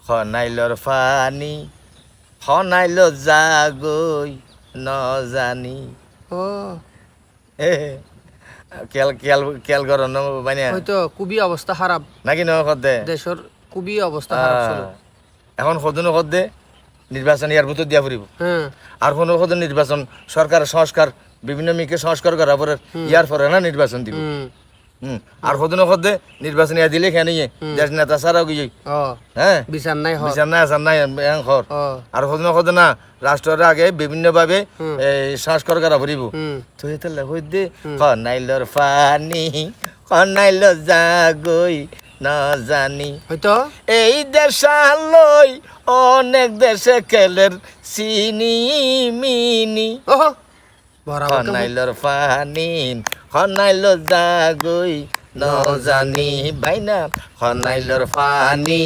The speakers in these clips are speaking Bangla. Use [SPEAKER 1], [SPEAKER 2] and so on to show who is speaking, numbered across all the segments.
[SPEAKER 1] খনাইলর ফানি খনাইল জাগই ন জানি
[SPEAKER 2] ও
[SPEAKER 1] কেল কেল কেল কর মানে
[SPEAKER 2] হয়তো খুবই অবস্থা খারাপ
[SPEAKER 1] নাকি ন দে
[SPEAKER 2] দেশের খুবই অবস্থা খারাপ ছিল
[SPEAKER 1] এখন সদনো দে নির্বাচন ইয়ার ভিতর দিয়া ফুরিব
[SPEAKER 2] হ্যাঁ
[SPEAKER 1] আর কোনো সদন নির্বাচন সরকারের সংস্কার বিভিন্ন মিকে সংস্কার করার পরে ইয়ার পরে না নির্বাচন দিব আর সদনো দে নির্বাচন ইয়া দিলে খেয়ে নিয়ে দেশ নেতা ছাড়াও গিয়ে হ্যাঁ
[SPEAKER 2] বিচার নাই
[SPEAKER 1] বিচার নাই আসার নাই ঘর আর সদনো না রাষ্ট্রের আগে বিভিন্ন ভাবে সংস্কার করা ফুরিব তো এটা লেখই দে খনাইলর ফানি খনাইল জাগই না জানি
[SPEAKER 2] হয়তো
[SPEAKER 1] এই দেশালই অনেক দেশে খেলের চিনি মিনি খনাইলর ফানি খনাইল জাগই ন জানি ভাইনা খনাইলর ফানি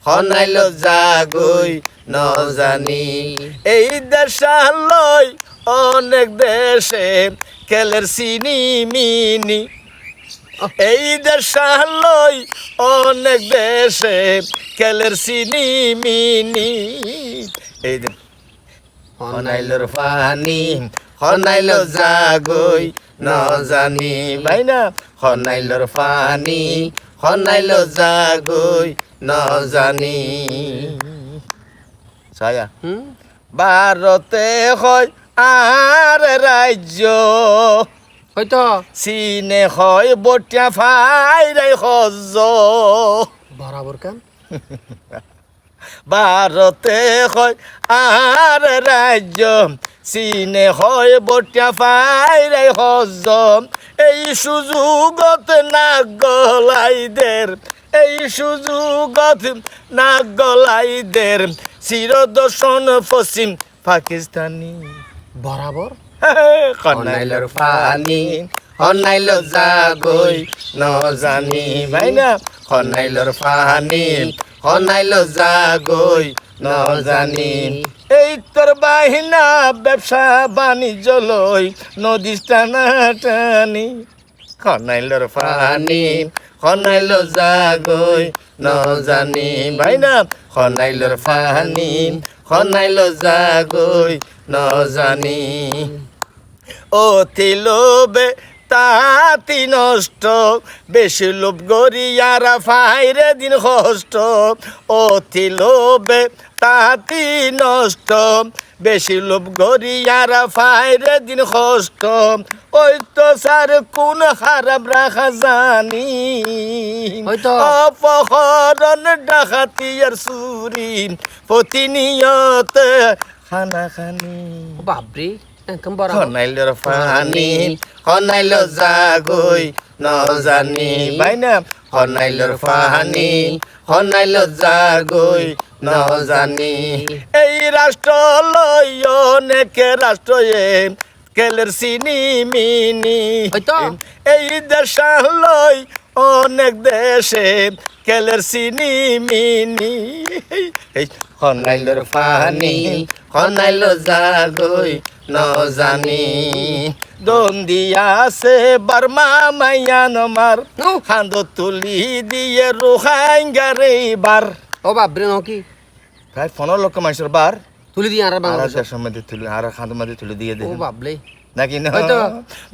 [SPEAKER 1] খনাইল জাগই ন জানি এই দেশালই অনেক দেশে খেলের চিনি মিনি এই দেশালই অনেক দেশে খেলের চিনি মিনি এই খনাইলর ফানি খনাইল জাগই ন জানি ভাইনা খনাইলর ফানি খনাইল জাগই ন জানি ছায়া ভারতে হয় আর রাজ্য
[SPEAKER 2] হয়তো
[SPEAKER 1] চীনে হয় বটিয়া ফাইরে সজ
[SPEAKER 2] বরাবর কাম
[SPEAKER 1] ভারতে হয় আর রাজ্য চীনে হয় বটিয়া ফাইরে সজ এই সুযোগত না গলাইদের এই সুযোগত না গলাইদের চিরদর্শন পশ্চিম পাকিস্তানি
[SPEAKER 2] বরাবর
[SPEAKER 1] খনাইলর ফানি খনাইল জাগই ন জানি ভাইনা খনাইলর ফানি খনাইল জাগই ন জানি এই তোর বাহিনা ব্যবসা বাণিজ্য লই নদী টানাটানি খনাইলর ফানি খনাইল জাগই ন জানি ভাইনা খনাইলর ফানি খনাইল জাগই ন জানি অতি লোভে তাতি নষ্ট বেশি লোভ গরিয়ারা ফাইরে দিন কষ্ট অতি লোভে তাতি নষ্ট বেশি লোভ গরিয়ারা ফাইরে দিন কষ্ট ওই তো স্যার কোন খারাপ রাখা জানি অপহরণ ডাকাতি আর চুরি প্রতিনিয়ত খানা খানি
[SPEAKER 2] বাপরে
[SPEAKER 1] খনাইলর ফানি খনাইল জাগই ন জানি ভাইনা খনাইলর ফানি খনাইল জাগই ন জানি এই রাষ্ট্র লই অনেক রাষ্ট্র কেলের চিনি মিনি এই দেশ লই অনেক দেশে কেলের চিনি মিনি খনাইলর ফানি খনাইল জাগই ন জানি দন দিয়াছে বার্মা মাইয়ান মার খান্দ তুলি দিয়ে রোহাঙ্গারে বার
[SPEAKER 2] ও বাপরে নকি
[SPEAKER 1] প্রায় 15 লক্ষ মানুষের বার
[SPEAKER 2] তুলি দিয়ে আর বাংলাদেশের
[SPEAKER 1] মধ্যে তুলি আর খান্দ মধ্যে তুলি দিয়ে দে
[SPEAKER 2] ও বাবলে
[SPEAKER 1] নাকি না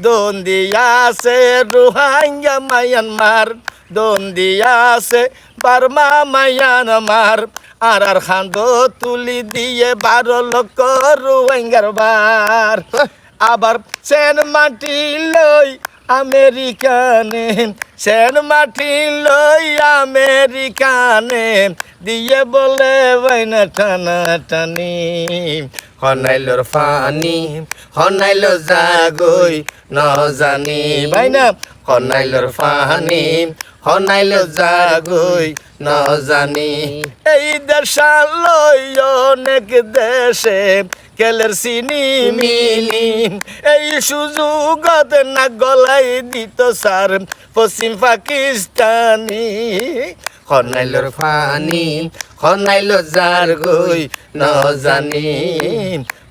[SPEAKER 1] দন দিয়াছে রোহাঙ্গা মাইয়ান মার দন দিয়াছে বার্মা মাইয়ান মার আর খান্দ তুলি দিয়ে 12 লক্ষ রোহিঙ্গার বার আবার সেন মাটি লই আমেরিকানে সেন মাটি লই আমেরিকানে দিয়ে বলে বাইনা টানা টানি খনাইলর ফানি খনাইল জাগই ন জানি বাইনা খনাইলর ফানি খনাইল জাগই ন জানি এই দেশালই অনেক দেশে কেলের চিনি মিনি এই সুযোগত না গলাই দিত স্যার পশ্চিম পাকিস্তানি খনাইলর ফানি খনাইল জার গই ন জানি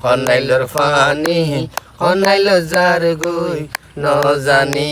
[SPEAKER 1] খনাইলর ফানি খনাইল জার গই ন জানি